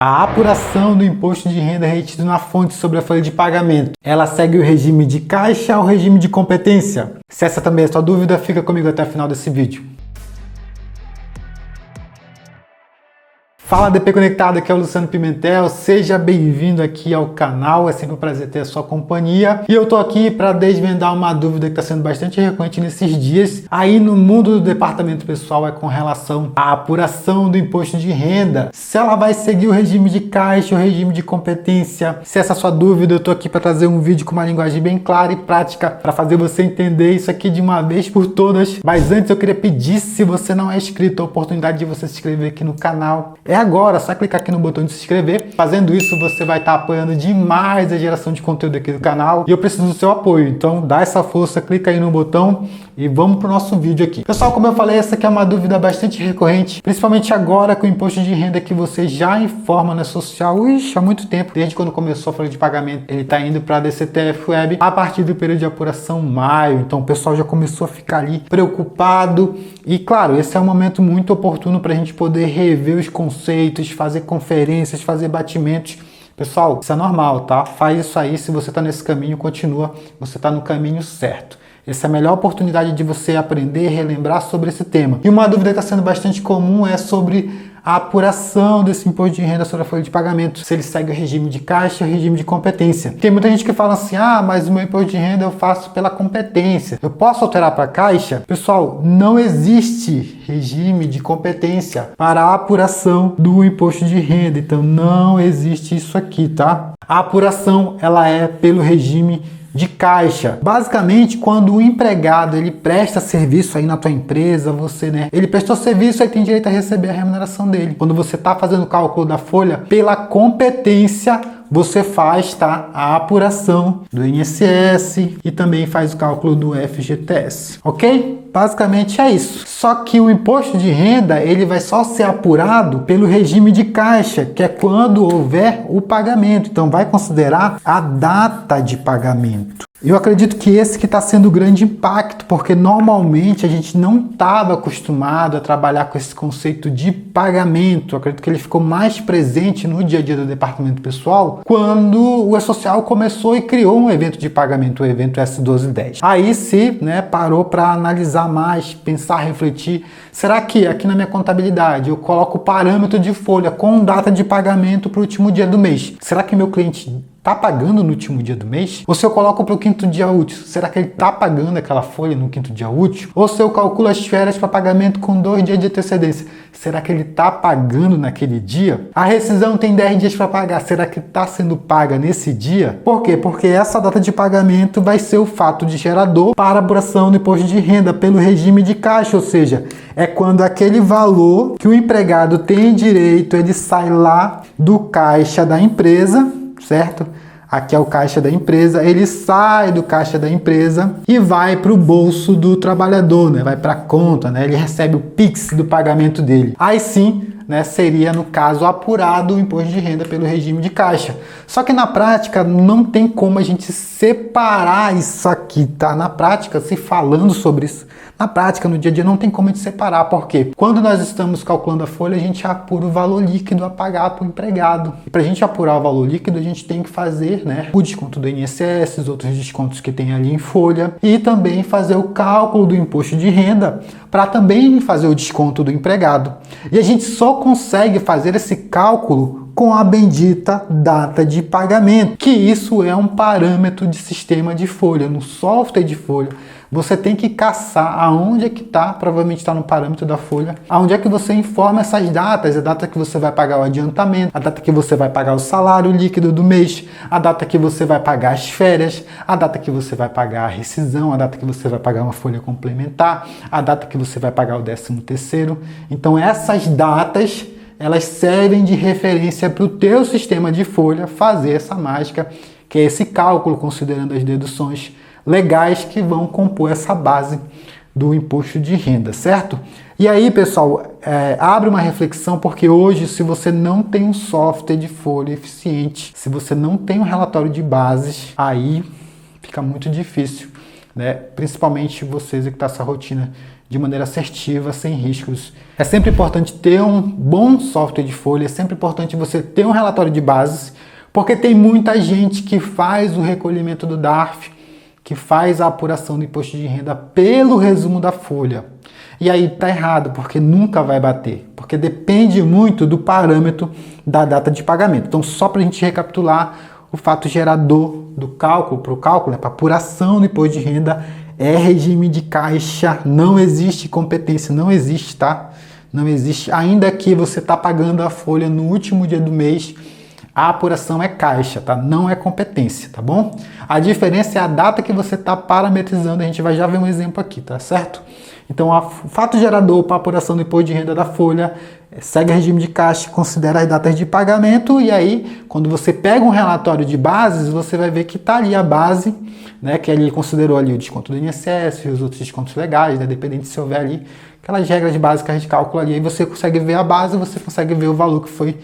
A apuração do imposto de renda retido na fonte sobre a folha de pagamento, ela segue o regime de caixa ou regime de competência? Se essa também é a sua dúvida, fica comigo até o final desse vídeo. Fala DP Conectado, aqui é o Luciano Pimentel, seja bem-vindo aqui ao canal, é sempre um prazer ter a sua companhia. E eu tô aqui para desvendar uma dúvida que está sendo bastante recorrente nesses dias aí no mundo do departamento pessoal, é com relação à apuração do imposto de renda. Se ela vai seguir o regime de caixa ou regime de competência. Se essa é a sua dúvida, eu tô aqui para trazer um vídeo com uma linguagem bem clara e prática para fazer você entender isso aqui de uma vez por todas. Mas antes eu queria pedir, se você não é inscrito, a oportunidade de você se inscrever aqui no canal. Agora, só clicar aqui no botão de se inscrever. Fazendo isso, você vai estar apoiando demais a geração de conteúdo aqui do canal. E eu preciso do seu apoio. Então, dá essa força, clica aí no botão e vamos para o nosso vídeo aqui. Pessoal, como eu falei, essa aqui é uma dúvida bastante recorrente, principalmente agora com o imposto de renda que você já informa na social há muito tempo. Desde quando começou a folha de pagamento, ele está indo para a DCTF Web a partir do período de apuração maio. Então, o pessoal já começou a ficar ali preocupado. E, claro, esse é um momento muito oportuno para a gente poder rever os conceitos, fazer conferências, fazer batimentos. Pessoal, isso é normal, tá? Faz isso aí, se você está nesse caminho, continua, você está no caminho certo. Essa é a melhor oportunidade de você aprender e relembrar sobre esse tema. E uma dúvida que está sendo bastante comum é sobre a apuração desse imposto de renda sobre a folha de pagamento, se ele segue o regime de caixa ou regime de competência. Tem muita gente que fala assim, mas o meu imposto de renda eu faço pela competência. Eu posso alterar para caixa? Pessoal, não existe regime de competência para a apuração do imposto de renda. Então não existe isso aqui, tá? A apuração, ela é pelo regime de caixa. Basicamente, quando o empregado ele presta serviço aí na tua empresa, ele prestou serviço, aí tem direito a receber a remuneração dele. Quando você está fazendo o cálculo da folha, pela competência, você faz, tá, a apuração do INSS e também faz o cálculo do FGTS, ok? Basicamente é isso. Só que o imposto de renda, ele vai só ser apurado pelo regime de caixa, que é quando houver o pagamento. Então vai considerar a data de pagamento. Eu acredito que esse que está sendo o grande impacto, porque normalmente a gente não estava acostumado a trabalhar com esse conceito de pagamento. Eu acredito que ele ficou mais presente no dia a dia do departamento pessoal quando o E-Social começou e criou um evento de pagamento, o evento S1210. Aí se parou para analisar mais, pensar, refletir. Será que aqui na minha contabilidade eu coloco o parâmetro de folha com data de pagamento para o último dia do mês? Será que meu cliente está pagando no último dia do mês? Ou se eu coloco para o quinto dia útil, será que ele está pagando aquela folha no quinto dia útil? Ou se eu calculo as férias para pagamento com 2 dias de antecedência, será que ele está pagando naquele dia? A rescisão tem 10 dias para pagar, será que está sendo paga nesse dia? Por quê? Porque essa data de pagamento vai ser o fato de gerador para a apuração do imposto de renda pelo regime de caixa, ou seja, é quando aquele valor que o empregado tem direito, ele sai lá do caixa da empresa, certo? Aqui é o caixa da empresa, ele sai do caixa da empresa e vai para o bolso do trabalhador, vai para a conta, ele recebe o Pix do pagamento dele. Aí sim, seria, no caso, apurado o imposto de renda pelo regime de caixa. Só que na prática não tem como a gente separar isso aqui, tá? Na prática, se falando sobre isso, na prática, no dia a dia, não tem como a gente separar, porque quando nós estamos calculando a folha, a gente apura o valor líquido a pagar para o empregado. E para a gente apurar o valor líquido, a gente tem que fazer o desconto do INSS, os outros descontos que tem ali em folha, e também fazer o cálculo do imposto de renda para também fazer o desconto do empregado. E a gente só consegue fazer esse cálculo com a bendita data de pagamento, que isso é um parâmetro de sistema de folha. No software de folha, você tem que caçar aonde é que está, provavelmente está no parâmetro da folha, aonde é que você informa essas datas, a data que você vai pagar o adiantamento, a data que você vai pagar o salário líquido do mês, a data que você vai pagar as férias, a data que você vai pagar a rescisão, a data que você vai pagar uma folha complementar, a data que você vai pagar o 13º. Então essas datas, elas servem de referência para o teu sistema de folha fazer essa mágica, que é esse cálculo, considerando as deduções legais que vão compor essa base do imposto de renda, certo? E aí, pessoal, abre uma reflexão, porque hoje, se você não tem um software de folha eficiente, se você não tem um relatório de bases, aí fica muito difícil, principalmente vocês que estão essa rotina de maneira assertiva, sem riscos. É sempre importante ter um bom software de folha, é sempre importante você ter um relatório de bases, porque tem muita gente que faz o recolhimento do DARF, que faz a apuração do imposto de renda pelo resumo da folha. E aí tá errado, porque nunca vai bater, porque depende muito do parâmetro da data de pagamento. Então, só para a gente recapitular, o fato gerador do cálculo, para o cálculo, para apuração do imposto de renda, é regime de caixa, não existe competência, não existe, tá? Não existe, ainda que você está pagando a folha no último dia do mês, a apuração é caixa, tá? Não é competência, tá bom? A diferença é a data que você está parametrizando, a gente vai já ver um exemplo aqui, tá certo? Então, o fato gerador para apuração do imposto de renda da folha segue regime de caixa, considera as datas de pagamento e aí, quando você pega um relatório de bases, você vai ver que está ali a base, né, que ele considerou ali o desconto do INSS e os outros descontos legais, né, dependendo se houver ali aquelas regras básicas de cálculo ali, aí você consegue ver a base, você consegue ver o valor que foi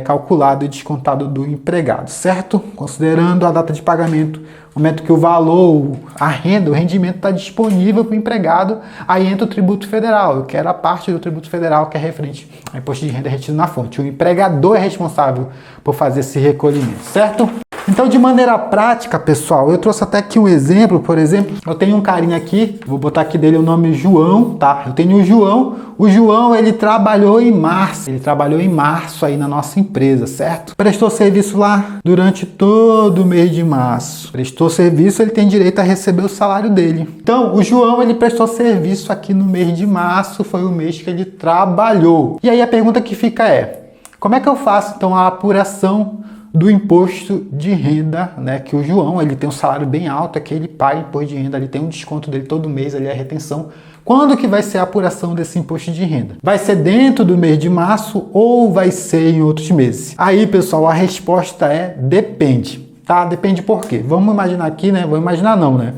calculado e descontado do empregado, certo? Considerando a data de pagamento, no momento que o valor, a renda, o rendimento está disponível para o empregado, aí entra o tributo federal, que era a parte do tributo federal que é referente ao imposto de renda retido na fonte. O empregador é responsável por fazer esse recolhimento, certo? Então, de maneira prática, pessoal, eu trouxe até aqui um exemplo, por exemplo, eu tenho um carinha aqui, vou botar aqui dele o nome João, tá? Eu tenho o João, ele trabalhou em março aí na nossa empresa, certo? Prestou serviço lá durante todo o mês de março. Prestou serviço, ele tem direito a receber o salário dele. Então, o João, ele prestou serviço aqui no mês de março, foi o mês que ele trabalhou. E aí a pergunta que fica é, como é que eu faço, então, a apuração do imposto de renda, né, que o João, ele tem um salário bem alto, aquele pai imposto de renda, ele tem um desconto dele todo mês, ali é a retenção. Quando que vai ser a apuração desse imposto de renda? Vai ser dentro do mês de março ou vai ser em outros meses? Aí, pessoal, a resposta é depende, tá? Depende por quê? Vamos imaginar aqui, né? Vamos imaginar não, né?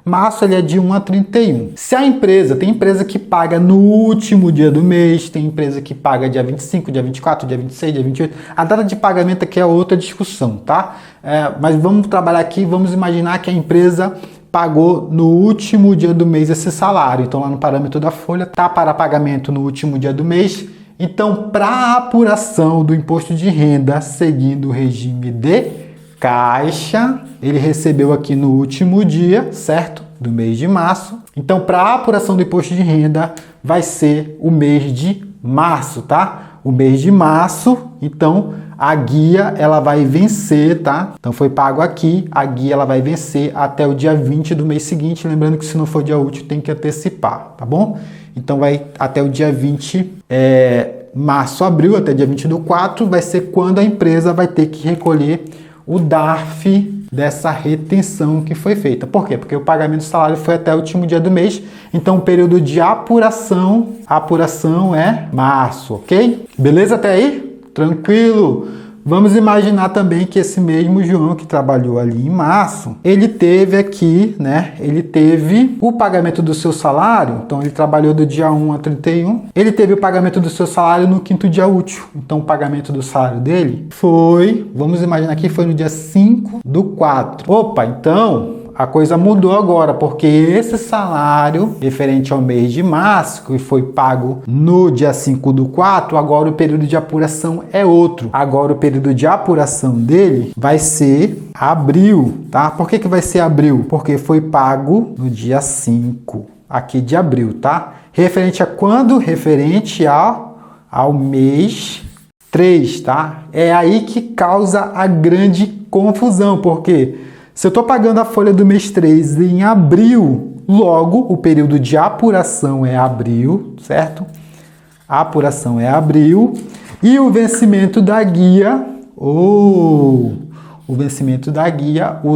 Março ele é de 1 a 31. Se a empresa, tem empresa que paga no último dia do mês, tem empresa que paga dia 25, dia 24, dia 26, dia 28. A data de pagamento aqui é outra discussão, tá? Mas vamos trabalhar aqui, vamos imaginar que a empresa pagou no último dia do mês esse salário. Então lá no parâmetro da folha tá para pagamento no último dia do mês. Então, para a apuração do imposto de renda, seguindo o regime de caixa, ele recebeu aqui no último dia, certo? Do mês de março. Então, para a apuração do imposto de renda, vai ser o mês de março, tá? O mês de março, então, a guia, ela vai vencer, tá? Então, foi pago aqui, a guia, ela vai vencer até o dia 20 do mês seguinte. Lembrando que se não for dia útil, tem que antecipar, tá bom? Então, vai até o dia 20, março, abril, até dia 20 do 4, vai ser quando a empresa vai ter que recolher o DARF dessa retenção que foi feita. Por quê? Porque o pagamento do salário foi até o último dia do mês, então o período de apuração, a apuração é março, ok? Beleza até aí? Tranquilo? Vamos imaginar também que esse mesmo João que trabalhou ali em março, ele teve aqui, né? Ele teve o pagamento do seu salário, então ele trabalhou do dia 1 a 31. Ele teve o pagamento do seu salário no 5º dia útil. Então o pagamento do salário dele foi, vamos imaginar que foi no dia 5 do 4. Opa, então a coisa mudou agora, porque esse salário referente ao mês de março, que foi pago no dia 5 do 4, agora o período de apuração é outro. Agora o período de apuração dele vai ser abril, tá? Por que vai ser abril? Porque foi pago no dia 5 aqui de abril, tá? Referente a quando? Referente ao mês 3, tá? É aí que causa a grande confusão, porque se eu estou pagando a folha do mês 3 em abril, logo o período de apuração é abril, certo? A apuração é abril e o vencimento da guia, o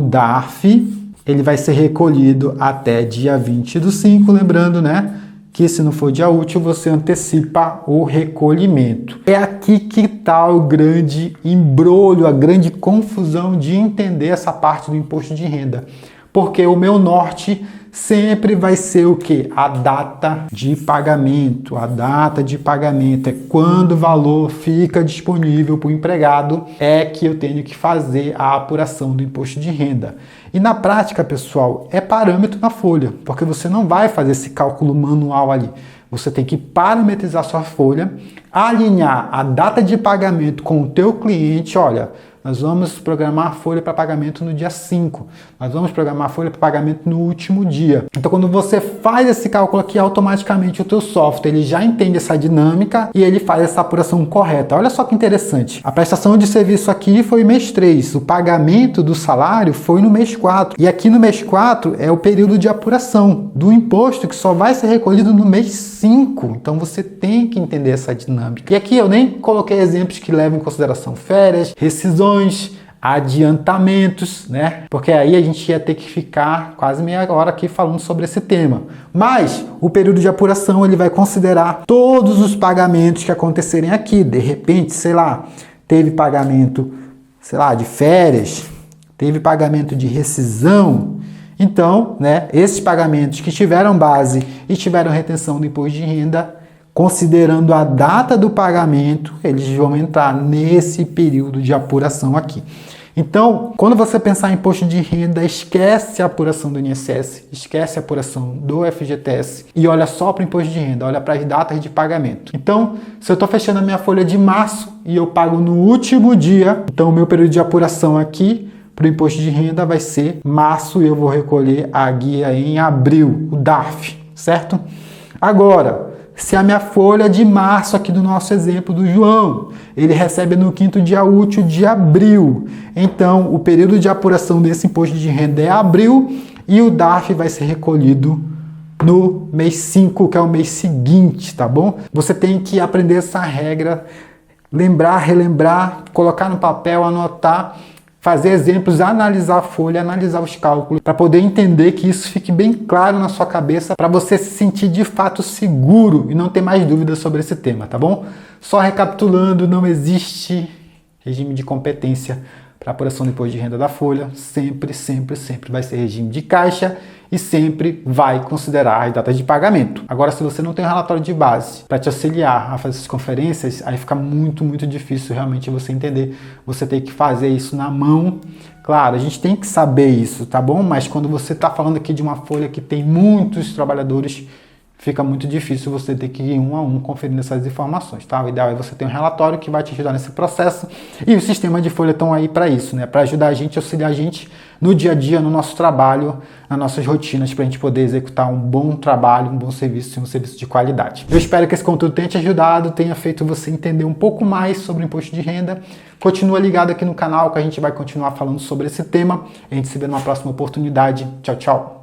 DARF, ele vai ser recolhido até dia 20 do 5, lembrando, né? Que se não for dia útil, você antecipa o recolhimento. É aqui que está o grande embrolho, a grande confusão de entender essa parte do imposto de renda. Porque o meu norte sempre vai ser o quê? A data de pagamento. A data de pagamento é quando o valor fica disponível para o empregado, é que eu tenho que fazer a apuração do imposto de renda. E na prática, pessoal, é parâmetro na folha, porque você não vai fazer esse cálculo manual ali. Você tem que parametrizar sua folha, alinhar a data de pagamento com o teu cliente. Olha, nós vamos programar a folha para pagamento no dia 5. Nós vamos programar a folha para pagamento no último dia. Então, quando você faz esse cálculo aqui, automaticamente o teu software ele já entende essa dinâmica e ele faz essa apuração correta. Olha só que interessante. A prestação de serviço aqui foi mês 3. O pagamento do salário foi no mês 4. E aqui no mês 4 é o período de apuração do imposto que só vai ser recolhido no mês 5. Então, você tem que entender essa dinâmica. E aqui eu nem coloquei exemplos que levam em consideração férias, rescisões, adiantamentos, né? Porque aí a gente ia ter que ficar quase meia hora aqui falando sobre esse tema. Mas o período de apuração ele vai considerar todos os pagamentos que acontecerem aqui. De repente, sei lá, teve pagamento, sei lá, de férias, teve pagamento de rescisão. Então, né, esses pagamentos que tiveram base e tiveram retenção do imposto de renda, considerando a data do pagamento, eles vão entrar nesse período de apuração aqui. Então, quando você pensar em imposto de renda, esquece a apuração do INSS, esquece a apuração do FGTS e olha só para o imposto de renda, olha para as datas de pagamento. Então, se eu estou fechando a minha folha de março e eu pago no último dia, então o meu período de apuração aqui para o imposto de renda vai ser março e eu vou recolher a guia em abril, o DARF, certo? Agora, se a minha folha de março aqui do nosso exemplo do João, ele recebe no 5º dia útil de abril. Então, o período de apuração desse imposto de renda é abril e o DARF vai ser recolhido no mês 5, que é o mês seguinte, tá bom? Você tem que aprender essa regra, lembrar, relembrar, colocar no papel, anotar, fazer exemplos, analisar a folha, analisar os cálculos, para poder entender que isso fique bem claro na sua cabeça, para você se sentir de fato seguro e não ter mais dúvidas sobre esse tema, tá bom? Só recapitulando, não existe regime de competência para apuração do imposto de renda da folha, sempre vai ser regime de caixa e sempre vai considerar as datas de pagamento. Agora, se você não tem um relatório de base para te auxiliar a fazer essas conferências, aí fica muito difícil realmente você entender. Você tem que fazer isso na mão. Claro, a gente tem que saber isso, tá bom? Mas quando você está falando aqui de uma folha que tem muitos trabalhadores, fica muito difícil você ter que ir um a um conferindo essas informações, tá? O ideal é você ter um relatório que vai te ajudar nesse processo e os sistemas de folha estão aí para isso, né? Para ajudar a gente, auxiliar a gente no dia a dia, no nosso trabalho, nas nossas rotinas, para a gente poder executar um bom trabalho, um bom serviço e um serviço de qualidade. Eu espero que esse conteúdo tenha te ajudado, tenha feito você entender um pouco mais sobre o imposto de renda. Continua ligado aqui no canal que a gente vai continuar falando sobre esse tema. A gente se vê numa próxima oportunidade. Tchau, tchau!